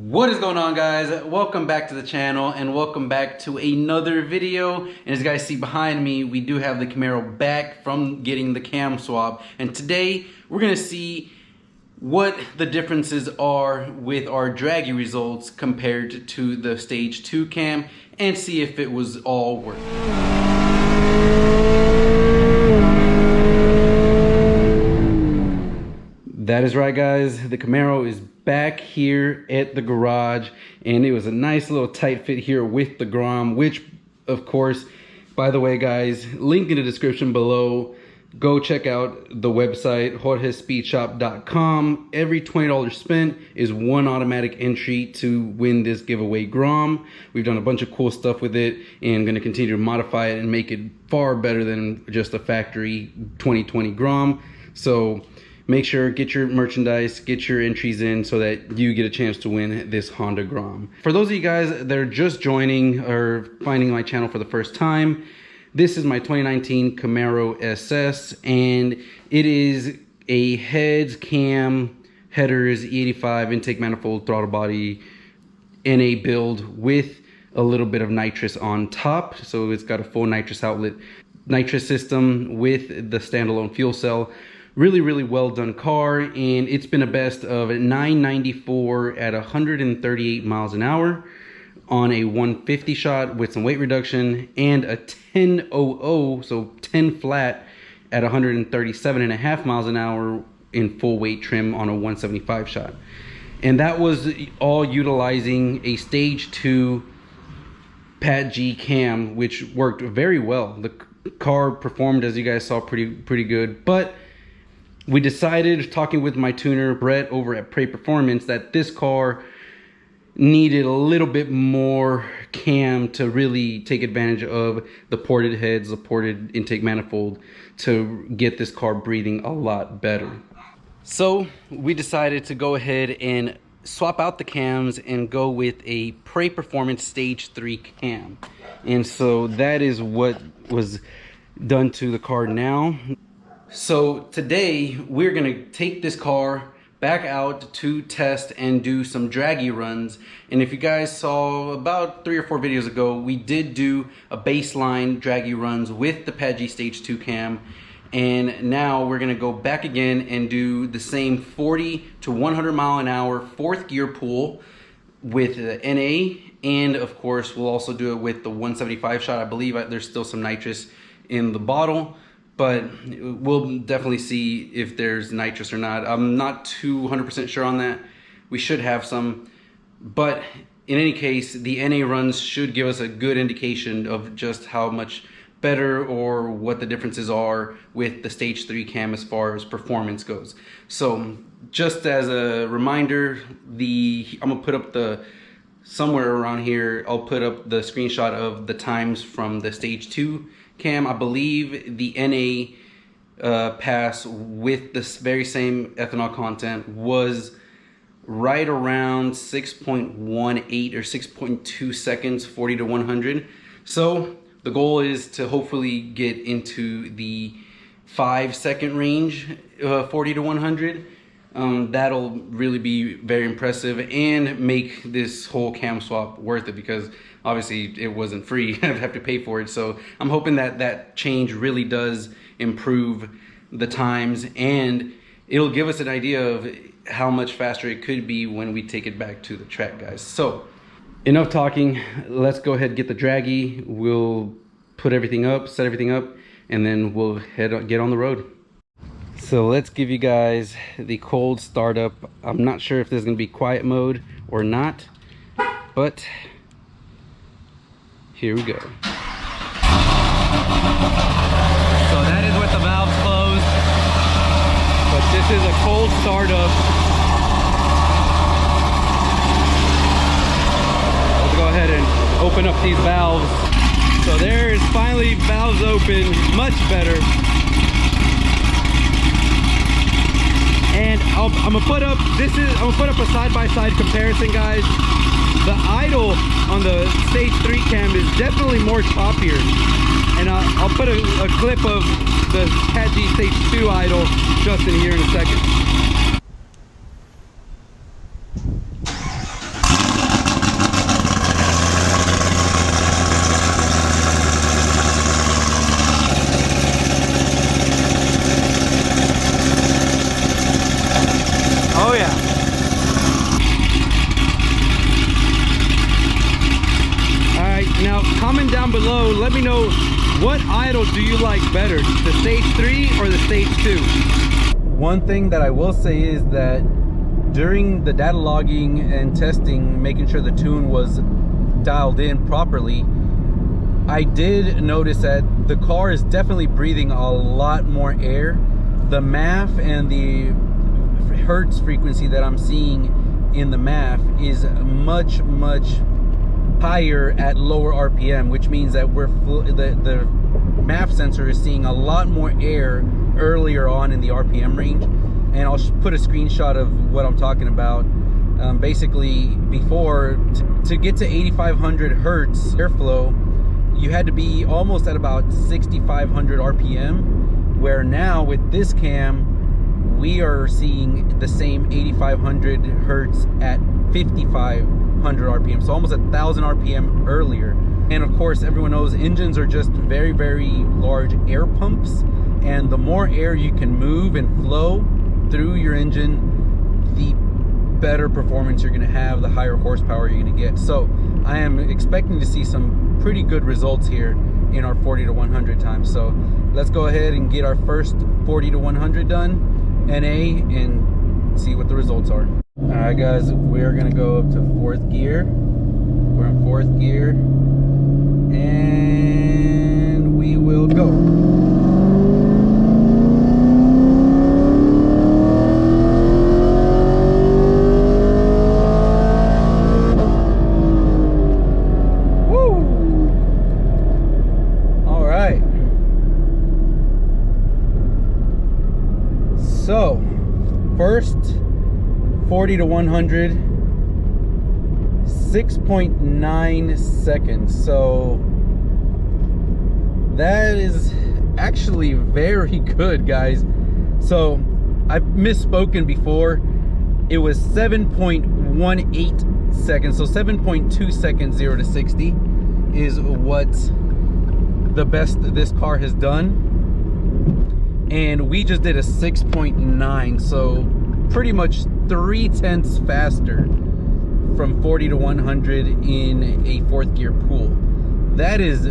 What is going on, guys? Welcome back to the channel and welcome back to another video. And as you guys see behind me, we do have the Camaro back from getting the cam swap, and today we're gonna see what the differences are with our Draggy results compared to the stage 2 cam and see if it was all worth it. That is right, guys, the Camaro is back here at the garage, and it was a nice little tight fit here with the Grom, which of course, by the way, guys, link in the description below. Go check out the website jorgespeedshop.com. Every $20 spent is one automatic entry to win this giveaway Grom. We've done a bunch of cool stuff with it and going to continue to modify it and make it far better than just a factory 2020 Grom. So make sure, get your merchandise, get your entries in so that you get a chance to win this Honda Grom. For those of you guys that are just joining or finding my channel for the first time, this is my 2019 Camaro SS, and it is a heads, cam, headers, E85, intake manifold, throttle body, NA build with a little bit of nitrous on top. So it's got a full nitrous outlet, nitrous system with the standalone fuel cell. Really well done car, and it's been a best of 994 at 138 miles an hour on a 150 shot with some weight reduction, and a 1000, so 10 flat at 137.5 miles an hour in full weight trim on a 175 shot. And that was all utilizing a stage 2 Pat G cam, which worked very well. The car performed, as you guys saw, pretty good, but we decided, talking with my tuner Brett over at Prey Performance, that this car needed a little bit more cam to really take advantage of the ported heads, the ported intake manifold, to get this car breathing a lot better. So we decided to go ahead and swap out the cams and go with a Prey Performance stage 3 cam. And so that is what was done to the car now. So today we're gonna take this car back out to test and do some Draggy runs. And if you guys saw about 3 or 4 videos ago, we did do a baseline Draggy runs with the Pat G stage 2 cam. And now we're gonna go back again and do the same 40 to 100 mile an hour 4th gear pull with the NA. And of course, we'll also do it with the 175 shot. I believe there's still some nitrous in the bottle, but we'll definitely see if there's nitrous or not. I'm not 200% sure on that. We should have some, but in any case, the NA runs should give us a good indication of just how much better or what the differences are with the stage 3 cam as far as performance goes. So just as a reminder, I'm gonna put up somewhere around here, I'll put up the screenshot of the times from the stage 2 cam. I believe the NA pass with this very same ethanol content was right around 6.18 or 6.2 seconds, 40 to 100. So the goal is to hopefully get into the 5-second range, 40 to 100. That'll really be very impressive and make this whole cam swap worth it, because obviously it wasn't free. I'd have to pay for it. So I'm hoping that that change really does improve the times, and it'll give us an idea of how much faster it could be when we take it back to the track, guys. So enough talking, let's go ahead and get the Draggy. We'll put everything up, set everything up, and then we'll get on the road. So let's give you guys the cold startup. I'm not sure if this is going to be quiet mode or not, but here we go. So that is with the valves closed, but this is a cold startup. Let's go ahead and open up these valves. So there is finally valves open, much better. And I'm gonna put up a side-by-side comparison, guys. The idle on the stage 3 cam is definitely more choppier, and I'll put a clip of the Pat G stage 2 idle just in here in a second. down below. Let me know, what idle do you like better, the Stage 3 or the Stage 2? One thing that I will say is that during the data logging and testing, making sure the tune was dialed in properly, I did notice that the car is definitely breathing a lot more air. The MAF and the hertz frequency that I'm seeing in the MAF is much higher at lower RPM, which means that the MAF sensor is seeing a lot more air earlier on in the RPM range. And I'll put a screenshot of what I'm talking about. Basically, before, to get to 8,500 hertz airflow, you had to be almost at about 6,500 RPM, where now with this cam, we are seeing the same 8,500 hertz at 5,500 RPM, so almost 1,000 RPM earlier. And of course, everyone knows engines are just very large air pumps, and the more air you can move and flow through your engine, the better performance you're going to have, the higher horsepower you're going to get. So I am expecting to see some pretty good results here in our 40 to 100 time. So let's go ahead and get our first 40 to 100 done, NA, and see what the results are. All right guys, we're gonna go up to 4th gear. We're in 4th gear, and we will go. So, first 40 to 100, 6.9 seconds. So, that is actually very good, guys. So, I've misspoken before. It was 7.18 seconds. So, 7.2 seconds 0 to 60 is what the best this car has done. And we just did a 6.9, so pretty much 3/10 faster from 40 to 100 in a 4th gear pool. That is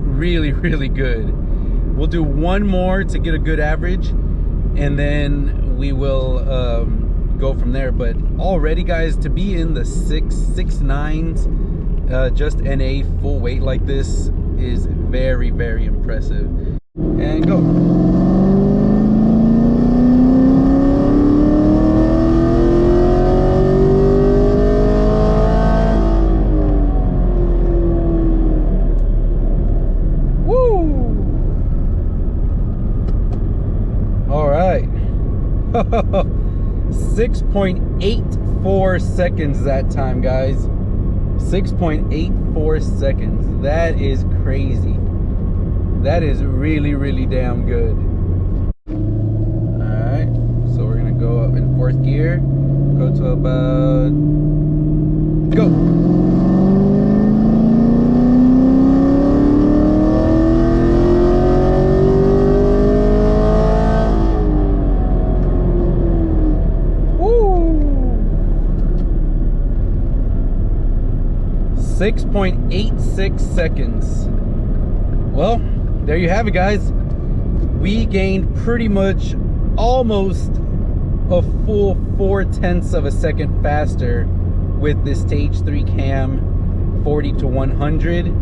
really good. We'll do one more to get a good average, and then we will go from there. But already, guys, to be in the 6.9s, just NA full weight like this is very impressive. And go. All right. 6.84 seconds that time, guys. 6.84 seconds. That is crazy. That is really damn good. Alright, so we're gonna go up in 4th gear, go to about, go. Woo! 6.86 seconds. Well, there you have it, guys. We gained pretty much almost a full 4/10 of a second faster with this Stage 3 cam 40 to 100.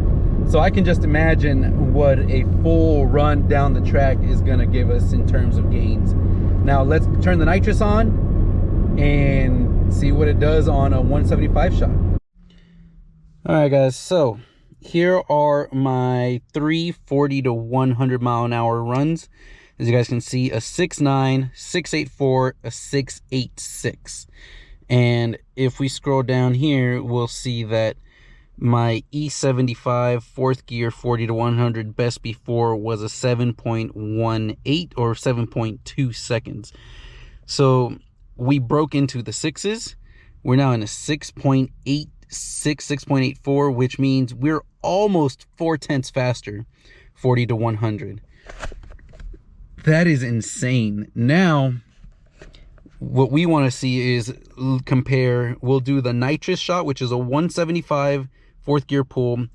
So I can just imagine what a full run down the track is gonna give us in terms of gains. Now let's turn the nitrous on and see what it does on a 175 shot. All right, guys, so here are my 340 to 100 mile an hour runs. As you guys can see, a 6.9, 6.84, a 6.86. And if we scroll down here, we'll see that my E75 4th gear 40 to 100 best before was a 7.18 or 7.2 seconds. So we broke into the sixes. We're now in a 6.86, 6.84, which means we're almost 4/10 faster 40 to 100. That is insane. Now what we want to see is compare. We'll do the Nitrous Shot, which is a 175 4th gear pull.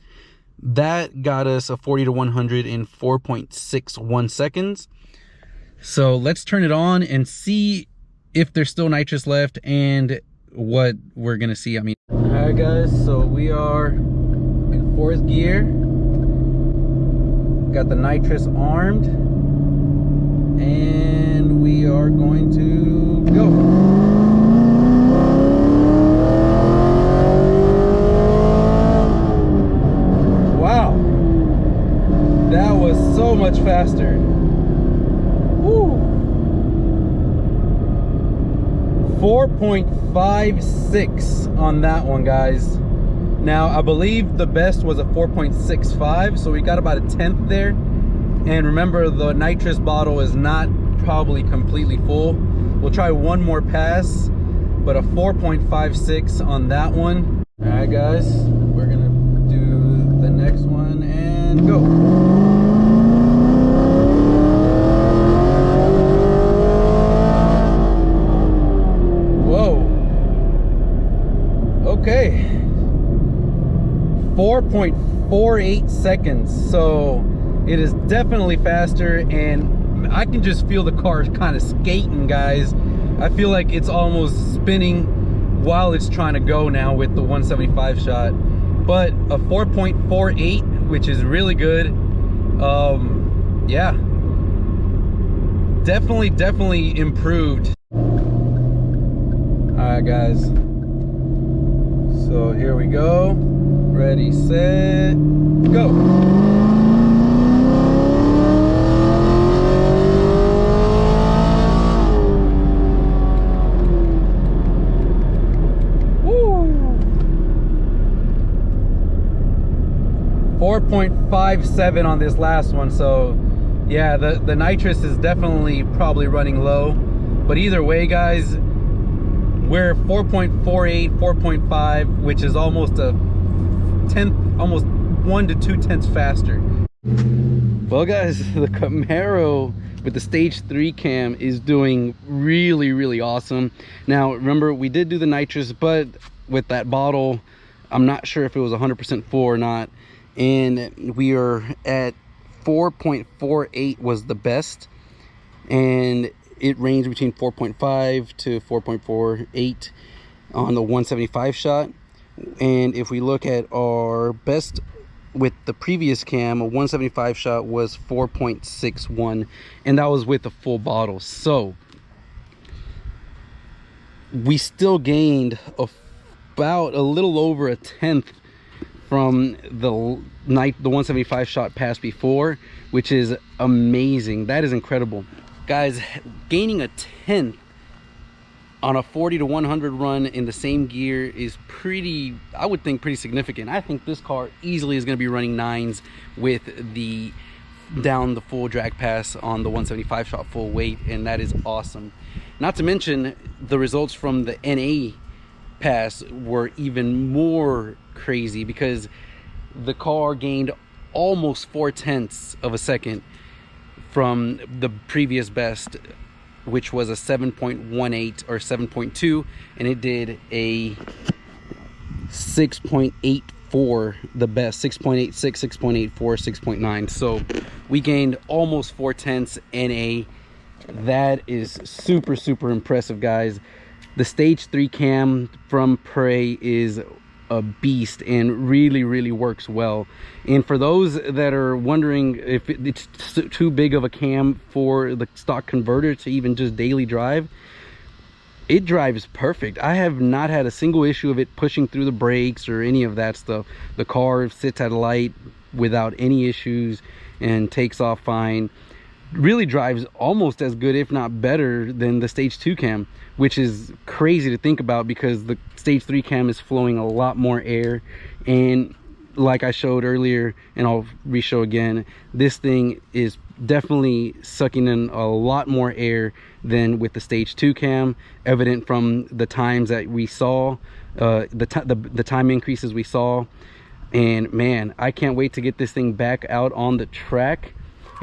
That got us a 40 to 100 in 4.61 seconds. So let's turn it on and see if there's still nitrous left and what we're gonna see. I mean, all right guys, so we are in 4th gear. Got the nitrous armed and we are going to go. Wow, that was so much faster. Woo. 4.56 on that one, guys. Now I believe the best was a 4.65, so we got about a 1/10 there. And remember, the nitrous bottle is not probably completely full. We'll try one more pass, but a 4.56 on that one. All right guys, we're gonna do the next one and go. Whoa. Okay. 4.48 seconds. So it is definitely faster, and I can just feel the car kind of skating, guys. I feel like it's almost spinning while it's trying to go now with the 175 shot. But a 4.48, which is really good. Yeah, definitely improved. All right guys, so here we go. Ready, set, go. Woo. 4.57 on this last one. So yeah, the nitrous is definitely probably running low, but either way guys, we're 4.48, 4.5, which is almost a 1/10, almost 1 to 2/10 faster. Well guys, the Camaro with the stage 3 cam is doing really awesome. Now remember, we did do the nitrous, but with that bottle, I'm not sure if it was 100% full or not, and we are at 4.48 was the best, and it ranged between 4.5 to 4.48 on the 175 shot. And if we look at our best with the previous cam, a 175 shot was 4.61, and that was with a full bottle. So we still gained about a little over a 1/10 from the 175 shot pass before, which is amazing. That is incredible, guys. Gaining a 1/10 on a 40 to 100 run in the same gear is pretty, I would think, pretty significant. I think this car easily is going to be running 9s with the down the full drag pass on the 175 shot full weight, and that is awesome. Not to mention the results from the NA pass were even more crazy, because the car gained almost 4/10 of a second from the previous best, which was a 7.18 or 7.2, and it did a 6.84, the best, 6.86, 6.84, 6.9. So we gained almost 4/10 NA. That is super impressive, guys. The stage 3 cam from Prey is a beast and really works well. And for those that are wondering if it's too big of a cam for the stock converter to even just daily drive, it drives perfect. I have not had a single issue of it pushing through the brakes or any of that stuff. The car sits at a light without any issues and takes off fine. Really drives almost as good, if not better, than the stage 2 cam, which is crazy to think about, because the stage 3 cam is flowing a lot more air. And like I showed earlier, and I'll re-show again, this thing is definitely sucking in a lot more air than with the stage 2 cam, evident from the times that we saw, the time increases we saw. And man, I can't wait to get this thing back out on the track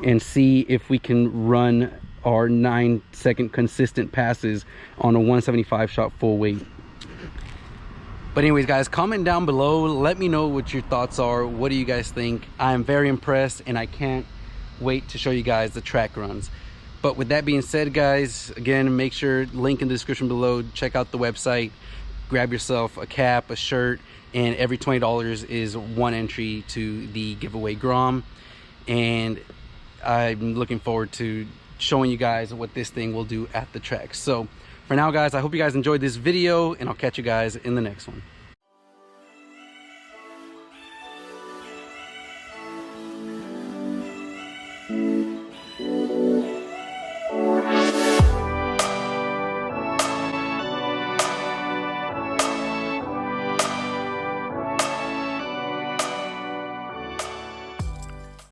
and see if we can run our 9-second consistent passes on a 175 shot full weight. But anyways, guys, comment down below, let me know what your thoughts are. What do you guys think? I'm very impressed, and I can't wait to show you guys the track runs. But with that being said, guys, again, make sure, link in the description below, check out the website, grab yourself a cap, a shirt, and every $20 is one entry to the giveaway Grom. And I'm looking forward to showing you guys what this thing will do at the track. So for now, guys, I hope you guys enjoyed this video, and I'll catch you guys in the next one.